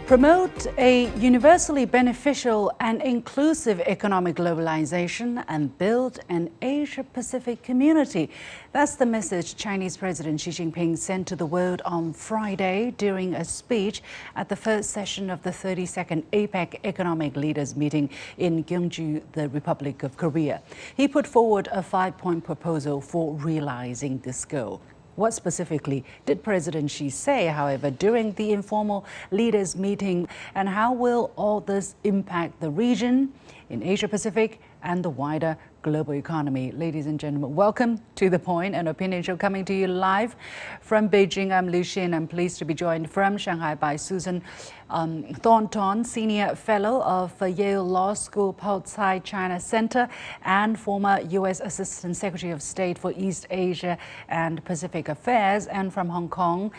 Promote a universally beneficial and inclusive economic globalization and build an Asia-Pacific community. That's the message Chinese President Xi Jinping sent to the world on Friday during a speech at the first session of the 32nd APEC Economic Leaders Meeting in Gyeongju, the Republic of Korea. He put forward a 5-point proposal for realizing this goal. What specifically did President Xi say, however, during the informal leaders meeting, and how will all this impact the region in Asia-Pacific and the wider global economy? Ladies and gentlemen, welcome to The Point, an opinion show coming to you live from Beijing. I'm Liu Xin. I'm pleased to be joined from Shanghai by Susan Thornton, Senior Fellow of Yale Law School Poltsai China Center and former U.S. Assistant Secretary of State for East Asia and Pacific Affairs, and from Hong Kong,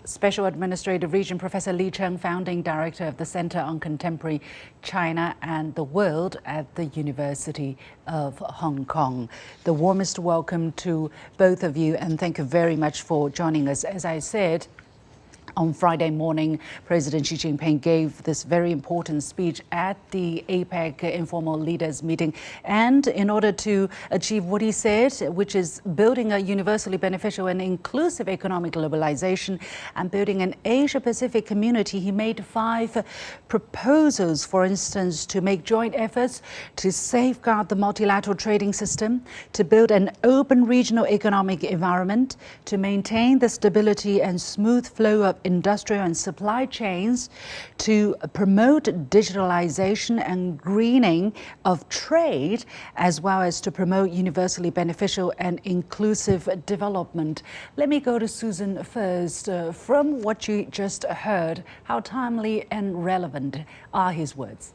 Special Administrative Region Professor Li Cheng, Founding Director of the Center on Contemporary China and the World at the University of Hong Kong. The warmest welcome to both of you, and thank you very much for joining us. As I said, on Friday morning, President Xi Jinping gave this very important speech at the APEC Informal Leaders Meeting. And in order to achieve what he said, which is building a universally beneficial and inclusive economic globalization and building an Asia-Pacific community, he made 5 proposals, for instance, to make joint efforts to safeguard the multilateral trading system, to build an open regional economic environment, to maintain the stability and smooth flow of industrial and supply chains, to promote digitalization and greening of trade, as well as to promote universally beneficial and inclusive development. Let me go to Susan first. From what you just heard, how timely and relevant are his words?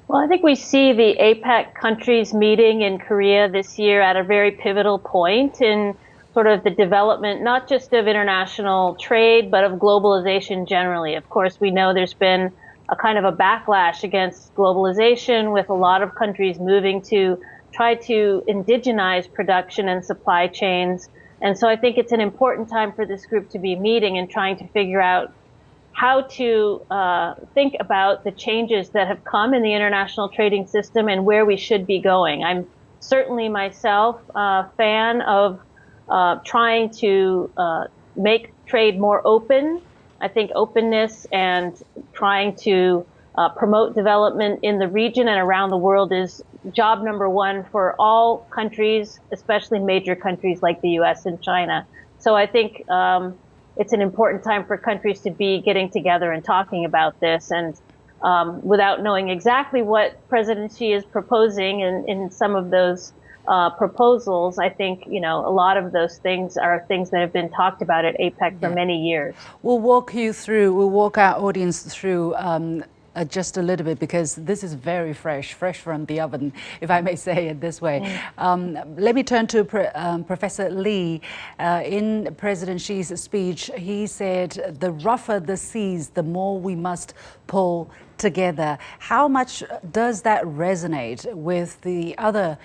Well, I think we see the APEC countries meeting in Korea this year at a very pivotal point in sort of the development, not just of international trade, but of globalization generally. Of course, we know there's been a kind of a backlash against globalization, with a lot of countries moving to try to indigenize production and supply chains. And so I think it's an important time for this group to be meeting and trying to figure out how to think about the changes that have come in the international trading system and where we should be going. I'm certainly myself a fan of trying to make trade more open. I think openness and trying to promote development in the region and around the world is job number 1 for all countries, especially major countries like the US and China. So I think it's an important time for countries to be getting together and talking about this. And without knowing exactly what President Xi is proposing in some of those proposals, I think, a lot of those things are things that have been talked about at APEC for many years. We'll walk our audience through just a little bit, because this is very fresh from the oven, if I may say it this way. Let me turn to Professor Li. In President Xi's speech, he said, the rougher the seas, the more we must pull together. How much does that resonate with the other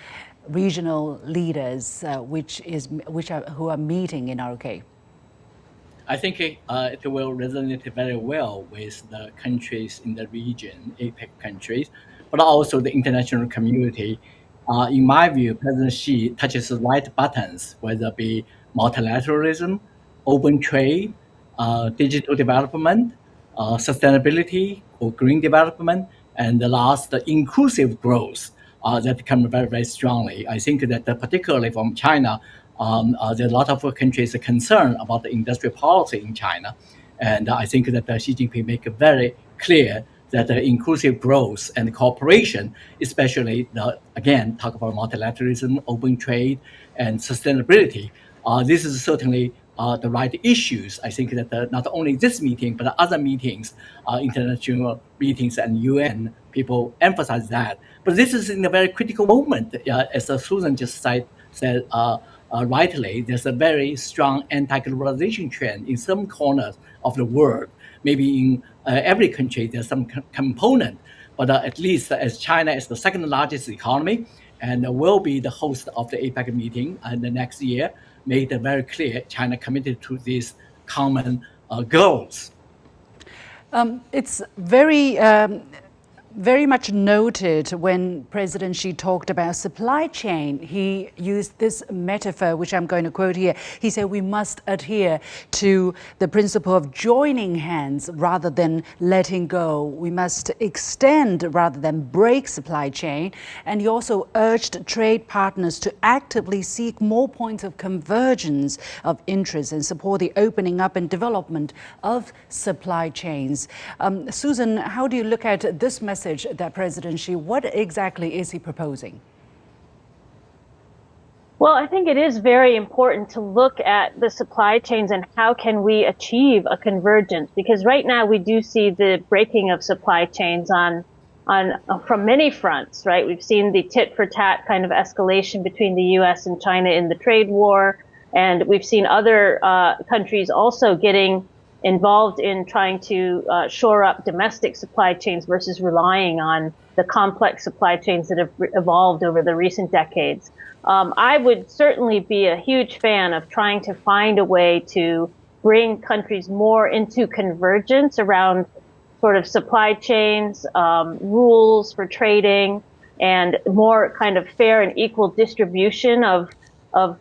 regional leaders who are meeting in ROK? I think it will resonate very well with the countries in the region, APEC countries, but also the international community. In my view, President Xi touches the right buttons, whether it be multilateralism, open trade, digital development, sustainability or green development, and the last, the inclusive growth that come very, very strongly. I think that particularly from China, there are a lot of countries concerned about the industrial policy in China. And I think that Xi Jinping make it very clear that the inclusive growth and cooperation, especially again, talk about multilateralism, open trade, and sustainability. This is certainly the right issues. I think that not only this meeting, but other meetings, international meetings and UN, people emphasize that. But this is in a very critical moment. As Susan just said rightly, there's a very strong anti-globalization trend in some corners of the world. Maybe in every country there's some component, but at least as China is the second largest economy and will be the host of the APEC meeting in the next year, made it very clear China committed to these common goals. It's very much noted when President Xi talked about supply chain. He used this metaphor, which I'm going to quote here. He said, we must adhere to the principle of joining hands rather than letting go. We must extend rather than break supply chain. And he also urged trade partners to actively seek more points of convergence of interest and support the opening up and development of supply chains. Susan, how do you look at this message that President Xi, what exactly is he proposing? Well, I think it is very important to look at the supply chains and how can we achieve a convergence, because right now we do see the breaking of supply chains from many fronts, right? We've seen the tit for tat kind of escalation between the US and China in the trade war, and we've seen other countries also getting involved in trying to shore up domestic supply chains versus relying on the complex supply chains that have evolved over the recent decades. I would certainly be a huge fan of trying to find a way to bring countries more into convergence around sort of supply chains, rules for trading, and more kind of fair and equal distribution of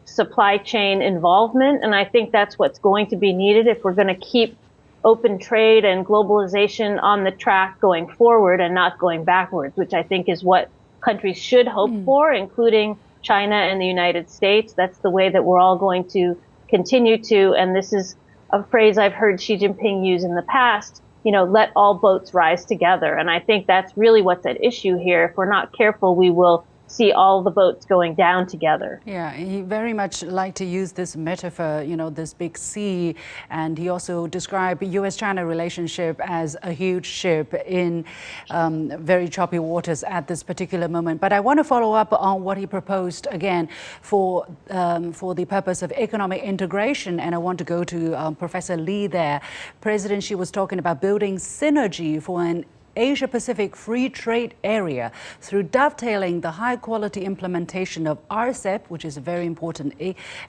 supply chain involvement. And I think that's what's going to be needed if we're going to keep open trade and globalization on the track going forward and not going backwards, which I think is what countries should hope for, including China and the United States. That's the way that we're all going to continue to. And this is a phrase I've heard Xi Jinping use in the past, let all boats rise together. And I think that's really what's at issue here. If we're not careful, we will see all the boats going down together. Yeah, he very much liked to use this metaphor, this big sea. And he also described U.S.-China relationship as a huge ship in very choppy waters at this particular moment. But I want to follow up on what he proposed again for the purpose of economic integration. And I want to go to Professor Lee there. President Xi was talking about building synergy for an Asia-Pacific free trade area through dovetailing the high-quality implementation of RCEP, which is a very important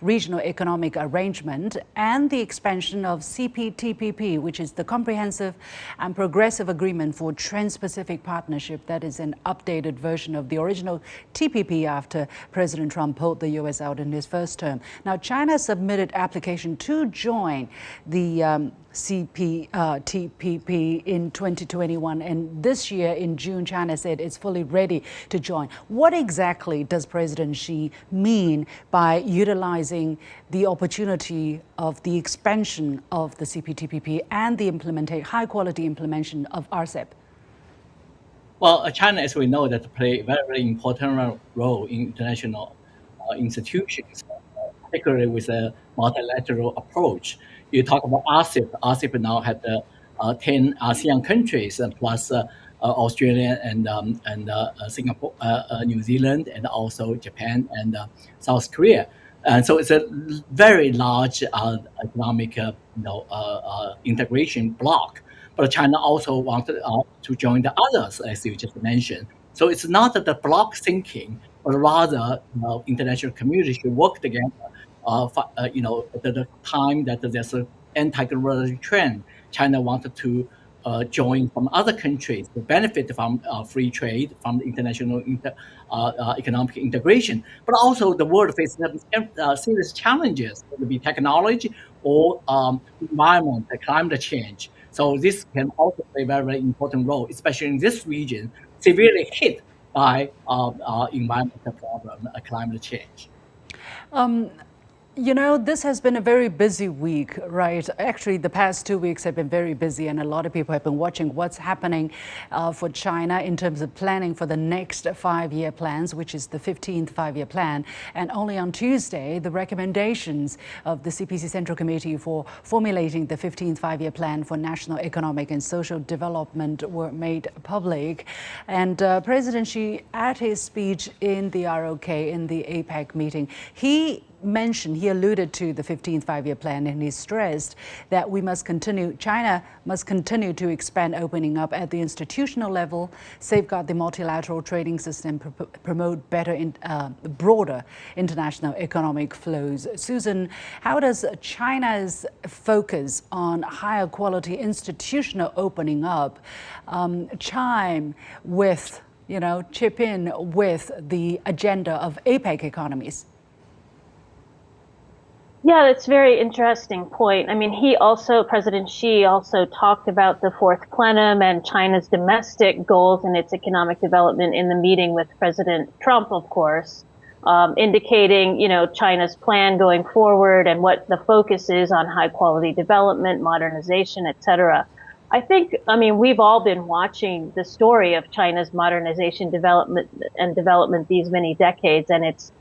regional economic arrangement, and the expansion of CPTPP, which is the Comprehensive and Progressive Agreement for Trans-Pacific Partnership. That is an updated version of the original TPP after President Trump pulled the U.S. out in his first term. Now, China submitted application to join the CPTPP in 2021, and this year in June, China said it's fully ready to join. What exactly does President Xi mean by utilizing the opportunity of the expansion of the CPTPP and the high-quality implementation of RCEP? Well, China, as we know, that play a very, very important role in international institutions, particularly with a multilateral approach. You talk about RCEP. RCEP now had 10 ASEAN countries plus Australia and Singapore, New Zealand, and also Japan and South Korea. And so it's a very large economic integration bloc. But China also wanted to join the others, as you just mentioned. So it's not the bloc thinking, but rather international community should work together. At the time that there's an anti-globalization trend, China wanted to join from other countries to benefit from free trade, from the international economic integration. But also the world faces serious challenges, whether it be technology or environment, climate change. So this can also play a very, very important role, especially in this region, severely hit by environmental problem, climate change. This has been a very busy week, right? Actually, the past 2 weeks have been very busy, and a lot of people have been watching what's happening for China in terms of planning for the next 5-year plans, which is the 15th 5-year plan. And only on Tuesday, the recommendations of the CPC Central Committee for formulating the 15th 5-year plan for national economic and social development were made public. And President Xi, at his speech in the ROK, in the APEC meeting, he he alluded to the 15th five-year plan, and he stressed that China must continue to expand opening up at the institutional level, safeguard the multilateral trading system, promote broader international economic flows. Susan, how does China's focus on higher quality institutional opening up chip in with the agenda of APEC economies? Yeah, that's a very interesting point. I mean, President Xi also talked about the fourth plenum and China's domestic goals and its economic development in the meeting with President Trump, of course, indicating, China's plan going forward and what the focus is on high quality development, modernization, et cetera. We've all been watching the story of China's modernization development these many decades, and it's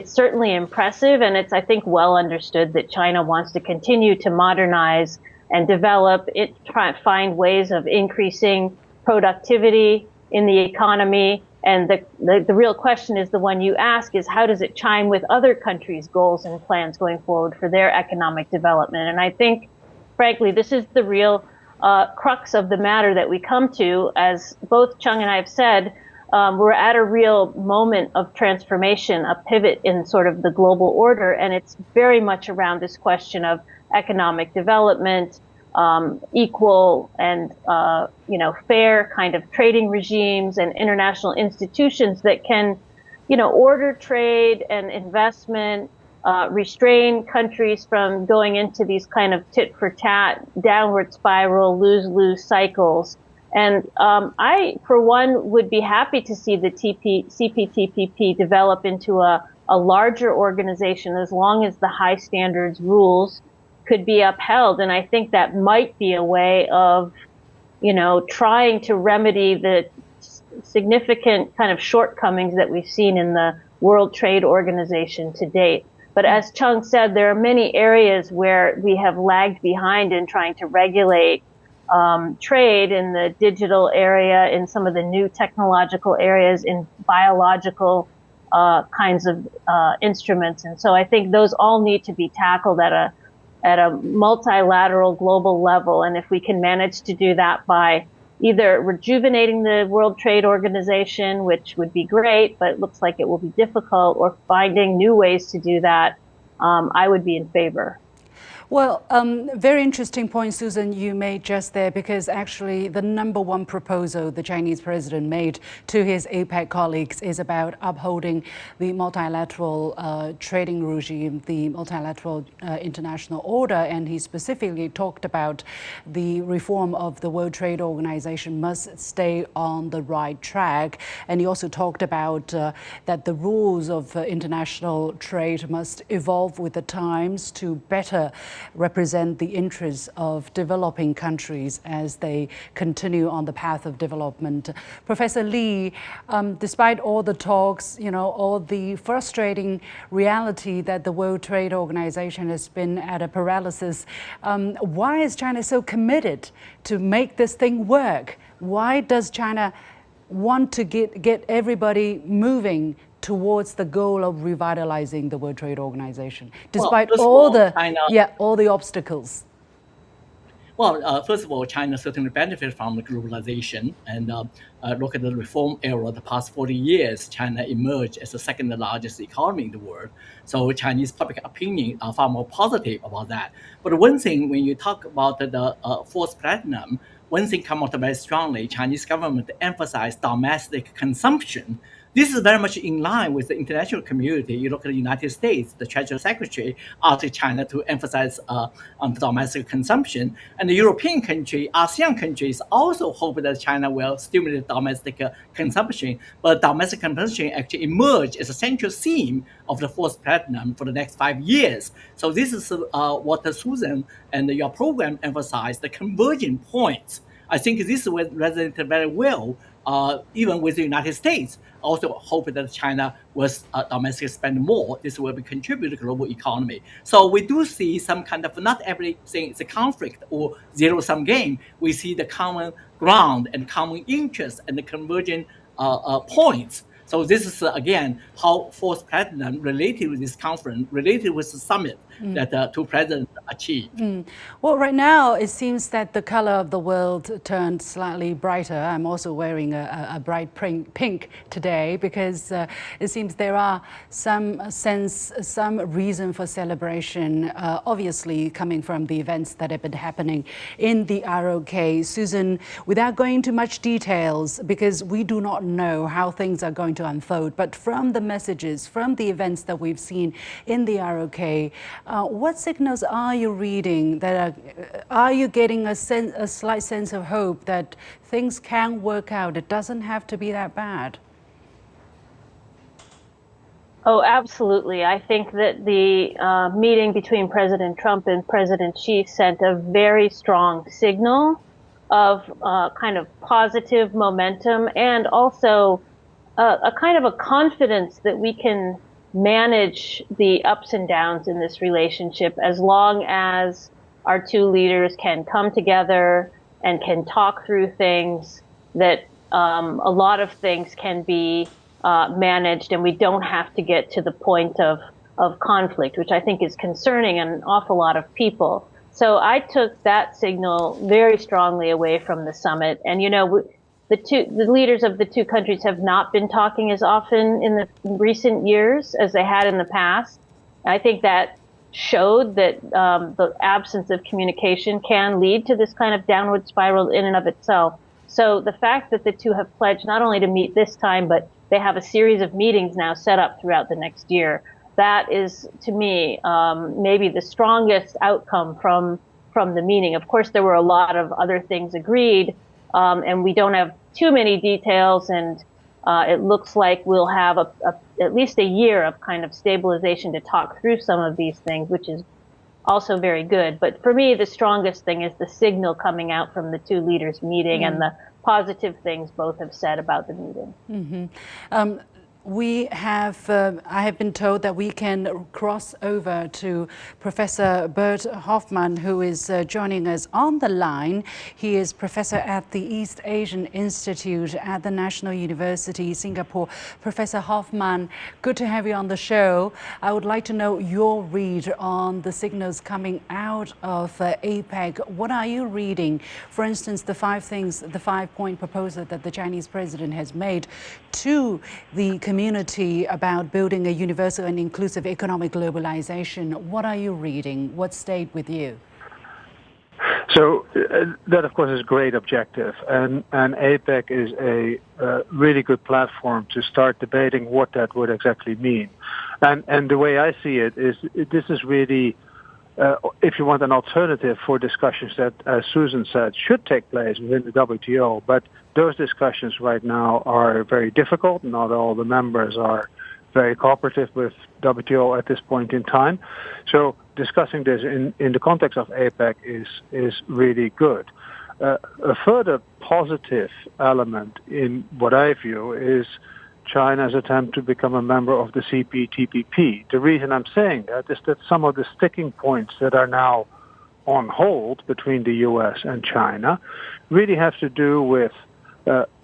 certainly impressive, and it's, I think, well understood that China wants to continue to modernize and develop find ways of increasing productivity in the economy. And the real question is the one you ask, is how does it chime with other countries' goals and plans going forward for their economic development? And I think, frankly, this is the real crux of the matter that we come to. As both Chung and I have said, we're at a real moment of transformation, a pivot in sort of the global order, and it's very much around this question of economic development, equal and fair kind of trading regimes and international institutions that can, order trade and investment, restrain countries from going into these kind of tit-for-tat, downward spiral, lose-lose cycles. And I, for one, would be happy to see the CPTPP develop into a larger organization as long as the high standards rules could be upheld. And I think that might be a way of, trying to remedy the significant kind of shortcomings that we've seen in the World Trade Organization to date. But as Chung said, there are many areas where we have lagged behind in trying to regulate trade in the digital area, in some of the new technological areas, in biological kinds of instruments. And so I think those all need to be tackled at a multilateral global level. And if we can manage to do that by either rejuvenating the World Trade Organization, which would be great, but it looks like it will be difficult, or finding new ways to do that, I would be in favor. Well, very interesting point, Susan, you made just there, because actually the number one proposal the Chinese president made to his APEC colleagues is about upholding the multilateral trading regime, the multilateral international order. And he specifically talked about the reform of the World Trade Organization must stay on the right track. And he also talked about that the rules of international trade must evolve with the times to better represent the interests of developing countries as they continue on the path of development. Professor Lee, despite all the talks, all the frustrating reality that the World Trade Organization has been at a paralysis, why is China so committed to make this thing work? Why does China want to get everybody moving towards the goal of revitalizing the World Trade Organization, despite all the obstacles? Well, first of all, China certainly benefits from the globalization. And look at the reform era, the past 40 years, China emerged as the second largest economy in the world. So Chinese public opinion are far more positive about that. But one thing, when you talk about the fourth platinum, one thing come out very strongly: Chinese government emphasize domestic consumption. This is very much in line with the international community. You look at the United States, the Treasury Secretary asked China to emphasize on domestic consumption. And the European country, ASEAN countries also hope that China will stimulate domestic consumption. But domestic consumption actually emerged as a central theme of the fourth platinum for the next 5 years. So this is what Susan and your program emphasized, the converging points. I think this will resonate very well, even with the United States. Also hope that China will domestically spend more. This will be contribute to the global economy. So we do see some kind of, not everything is a conflict or zero-sum game. We see the common ground and common interest and the converging points. So this is, again, how fourth president related with this conference, related with the summit that two presidents achieved. Well, right now it seems that the color of the world turned slightly brighter. I'm also wearing a bright pink today because it seems there are some reason for celebration, obviously coming from the events that have been happening in the ROK. Susan, without going into much details, because we do not know how things are going to unfold, but from the messages, from the events that we've seen in the ROK, what signals are you reading that are you getting a slight sense of hope that things can work out? It doesn't have to be that bad. Oh, absolutely. I think that the meeting between President Trump and President Xi sent a very strong signal of kind of positive momentum and also a kind of a confidence that we can manage the ups and downs in this relationship as long as our two leaders can come together and can talk through things, that a lot of things can be managed and we don't have to get to the point of conflict, which I think is concerning an awful lot of people. So I took that signal very strongly away from the summit. And, you know, the leaders of the two countries have not been talking as often in the recent years as they had in the past. I think that showed that the absence of communication can lead to this kind of downward spiral in and of itself. So the fact that the two have pledged not only to meet this time, but they have a series of meetings now set up throughout the next year, that is, to me, maybe the strongest outcome from the meeting. Of course, there were a lot of other things agreed, and we don't have too many details, and it looks like we'll have at least a year of kind of stabilization to talk through some of these things, which is also very good. But for me, the strongest thing is the signal coming out from the two leaders meeting and the positive things both have said about the meeting. I have been told that we can cross over to Professor Bert Hoffman, who is joining us on the line. He is professor at the East Asian Institute at the National University, Singapore. Professor Hoffman, good to have you on the show. I would like to know your read on the signals coming out of APEC. What are you reading? For instance, the 5-point proposal that the Chinese president has made to the community about building a universal and inclusive economic globalization. What are you reading? What stayed with you? So that, of course, is a great objective. And APEC is a really good platform to start debating what that would exactly mean. And the way I see it is this is really, if you want, an alternative for discussions that, as Susan said, should take place within the WTO. But those discussions right now are very difficult. Not all the members are very cooperative with WTO at this point in time. So discussing this in the context of APEC is really good. A further positive element in what I view is China's attempt to become a member of the CPTPP. The reason I'm saying that is that some of the sticking points that are now on hold between the U.S. and China really have to do with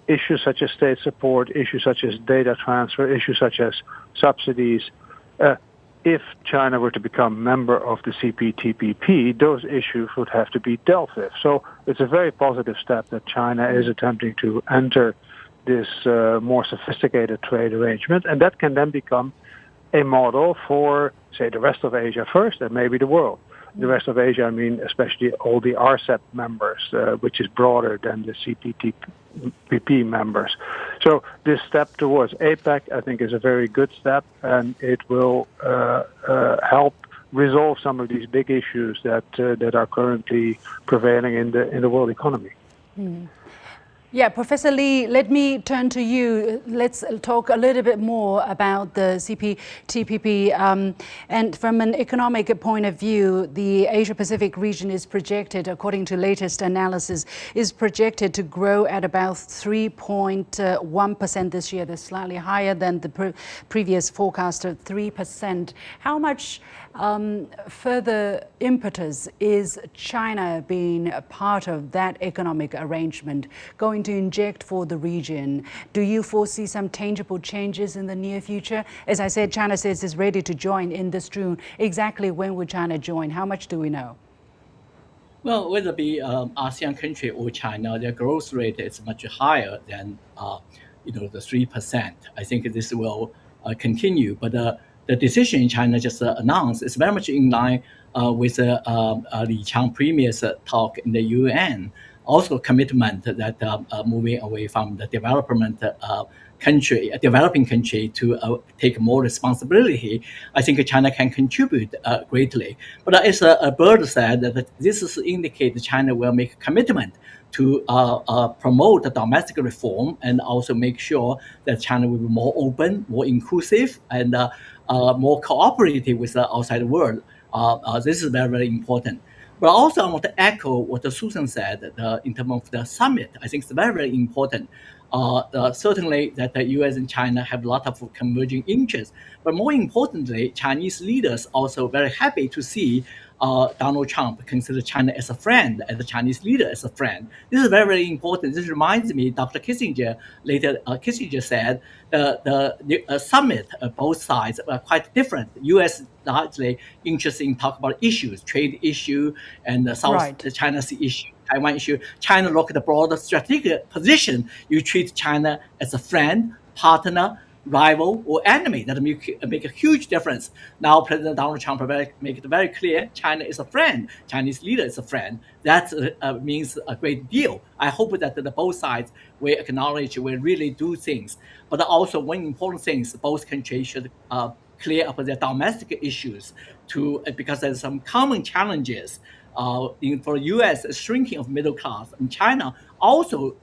issues such as state support, issues such as data transfer, issues such as subsidies. If China were to become a member of the CPTPP, those issues would have to be dealt with. So it's a very positive step that China is attempting to enter this more sophisticated trade arrangement, and that can then become a model for, say, the rest of Asia first, and maybe the world. The rest of Asia, I mean, especially all the RCEP members, which is broader than the CPTPP members. So this step towards APEC, I think, is a very good step, and it will help resolve some of these big issues that are currently prevailing in the world economy. Yeah, Professor Lee, let me turn to you. Let's talk a little bit more about the CPTPP. And from an economic point of view, the Asia-Pacific region is projected, according to latest analysis, is projected to grow at about 3.1% this year. That's slightly higher than the previous forecast of 3%. How much further impetus is China being a part of that economic arrangement going going to inject for the region? Do you foresee some tangible changes in the near future? As I said, China says it's ready to join in this June. Exactly when will China join? How much do we know? Well, whether it be ASEAN country or China, their growth rate is much higher than the 3%. I think this will continue, but the decision in China just announced is very much in line with Li Qiang previous talk in the UN. Also, commitment that moving away from the developing country to take more responsibility. I think China can contribute greatly. But as Bird said, that this is indicate China will make a commitment to promote the domestic reform and also make sure that China will be more open, more inclusive, and more cooperative with the outside world. This is very, very important. But also, I want to echo what Susan said in terms of the summit. I think it's very, very important. Certainly, that the U.S. and China have a lot of converging interests. But more importantly, Chinese leaders also very happy to see Donald Trump consider China as a friend, as a Chinese leader as a friend. This is very, very important. This reminds me, Dr. Kissinger, Kissinger said, the summit, both sides are quite different. U.S. largely interested in talk about issues, trade issue, and the South China Sea issue, Taiwan issue. China look at the broader strategic position. You treat China as a friend, partner, rival, or enemy. That make a huge difference. Now, President Donald Trump make it very clear: China is a friend. Chinese leader is a friend. That means a great deal. I hope that both sides will acknowledge, will really do things. But also, one important thing is both countries should clear up their domestic issues because there's some common challenges. For the U.S., shrinking of middle class, and China also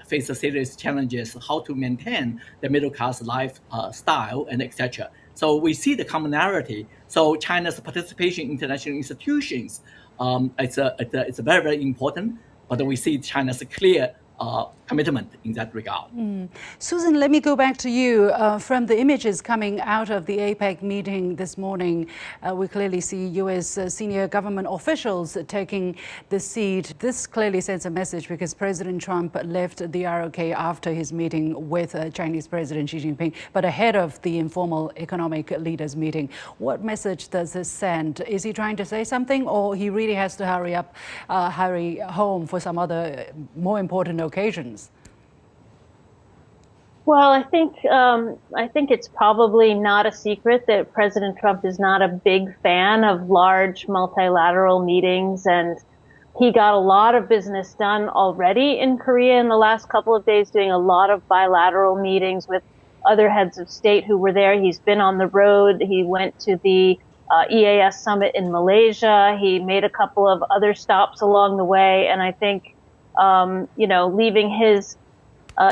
face serious challenges how to maintain the middle class lifestyle and etc. So we see the commonality. So China's participation in international institutions, it's very, very important. But we see China's clear commitment in that regard. Susan, let me go back to you. From the images coming out of the APEC meeting this morning, we clearly see U.S. Senior government officials taking the seat. This clearly sends a message because President Trump left the ROK after his meeting with Chinese President Xi Jinping, but ahead of the informal economic leaders meeting. What message does this send? Is he trying to say something, or he really has to hurry home for some other more important occasions? Well, I think it's probably not a secret that President Trump is not a big fan of large multilateral meetings, and he got a lot of business done already in Korea in the last couple of days, doing a lot of bilateral meetings with other heads of state who were there. He's been on the road. He went to the EAS summit in Malaysia. He made a couple of other stops along the way, and I think leaving his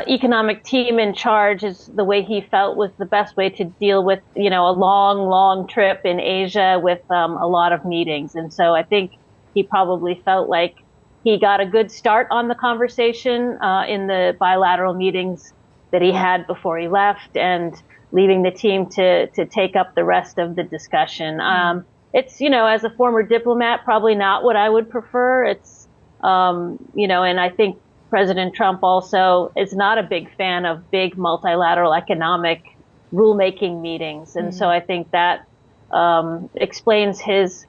economic team in charge is the way he felt was the best way to deal with, a long trip in Asia with a lot of meetings. And so I think he probably felt like he got a good start on the conversation in the bilateral meetings that he had before he left, and leaving the team to take up the rest of the discussion. It's, as a former diplomat, probably not what I would prefer. It's, and I think President Trump also is not a big fan of big multilateral economic rulemaking meetings. And so I think that explains his,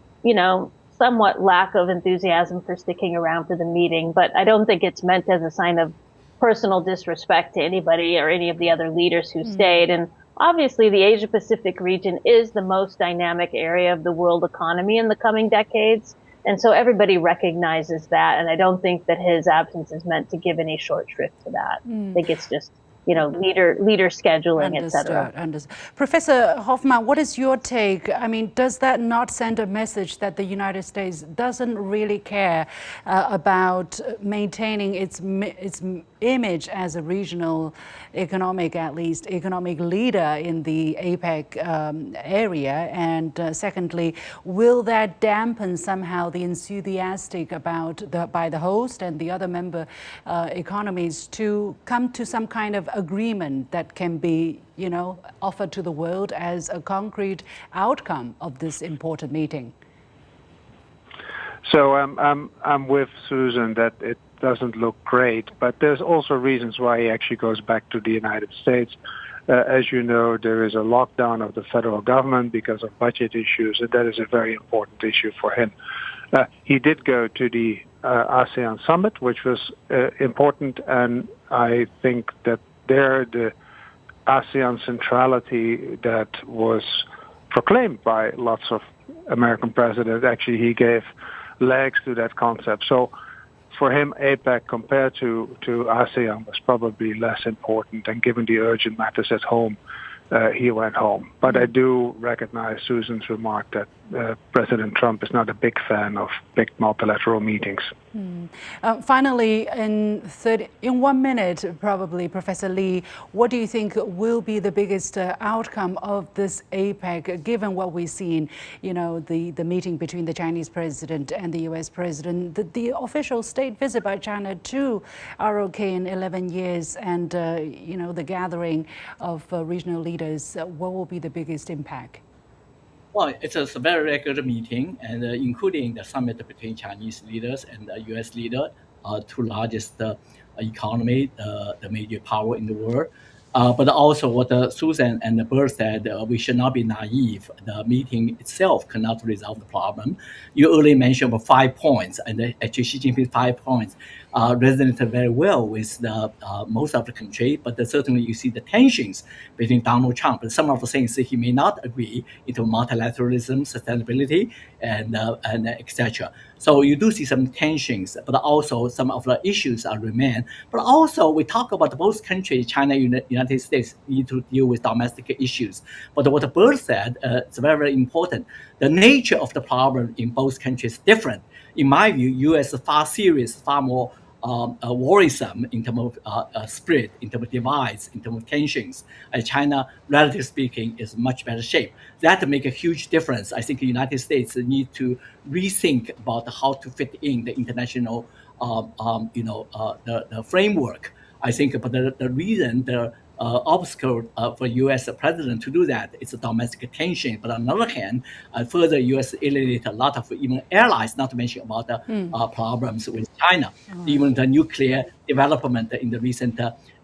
somewhat lack of enthusiasm for sticking around for the meeting. But I don't think it's meant as a sign of personal disrespect to anybody or any of the other leaders who stayed. And obviously, the Asia Pacific region is the most dynamic area of the world economy in the coming decades. And so everybody recognizes that. And I don't think that his absence is meant to give any short shrift to that. I think it's just, leader scheduling, et cetera. Understood. Professor Hoffman, what is your take? I mean, does that not send a message that the United States doesn't really care about maintaining its image as a regional economic leader in the APEC area? And secondly, will that dampen somehow the enthusiastic by the host and the other member economies to come to some kind of agreement that can be, offered to the world as a concrete outcome of this important meeting? So I'm with Susan that it doesn't look great, but there's also reasons why he actually goes back to the United States. As you know, there is a lockdown of the federal government because of budget issues, and that is a very important issue for him. He did go to the ASEAN summit, which was important, and I think that there the ASEAN centrality that was proclaimed by lots of American presidents, actually he gave legs to that concept. So for him, APEC compared to ASEAN was probably less important, and given the urgent matters at home, he went home. But I do recognize Susan's remark that President Trump is not a big fan of big multilateral meetings. Finally, in 1 minute, probably, Professor Lee, what do you think will be the biggest outcome of this APEC, given what we've seen, the meeting between the Chinese president and the U.S. president, the official state visit by China to ROK in 11 years, and, the gathering of regional leaders, what will be the biggest impact? Well, it's a very regular meeting, and including the summit between Chinese leaders and the U.S. leader, two largest economy, the major power in the world. But also what Susan and Bert said, we should not be naive. The meeting itself cannot resolve the problem. You earlier mentioned about 5 points, and actually Xi Jinping's 5 points resonated very well with most of the country, but certainly you see the tensions between Donald Trump and some of the things that he may not agree into multilateralism, sustainability, and etc. So you do see some tensions, but also some of the issues are remain. But also we talk about both countries, China and United States, need to deal with domestic issues. But what Bert said, it's very, very important. The nature of the problem in both countries is different. In my view, U.S. is far serious, far more worrisome in terms of spirit, in terms of divides, in terms of tensions. China, relatively speaking, is much better shape. That make a huge difference. I think the United States need to rethink about how to fit in the international, the framework. I think, but the reason the obstacle for U.S. president to do that is a domestic tension. But on the other hand, further U.S. alienate a lot of even allies, not to mention about the problems with China. Even the nuclear development in the recent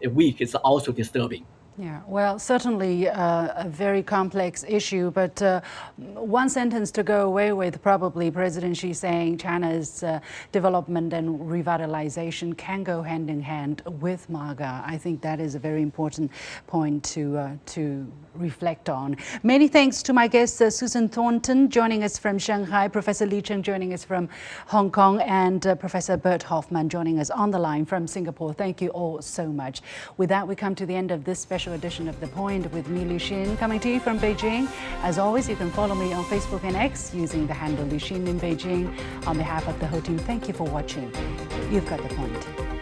week is also disturbing. Yeah, well, certainly a very complex issue, but one sentence to go away with, probably President Xi saying China's development and revitalization can go hand in hand with MAGA. I think that is a very important point to reflect on. Many thanks to my guests, Susan Thornton joining us from Shanghai, Professor Li Cheng joining us from Hong Kong, and Professor Bert Hoffman joining us on the line from Singapore. Thank you all so much. With that, we come to the end of this special edition of The Point with me, Lu Xin, coming to you from Beijing. As always, you can follow me on Facebook and X using the handle Lu Xin in Beijing. On behalf of the whole team, thank you for watching. You've got The Point.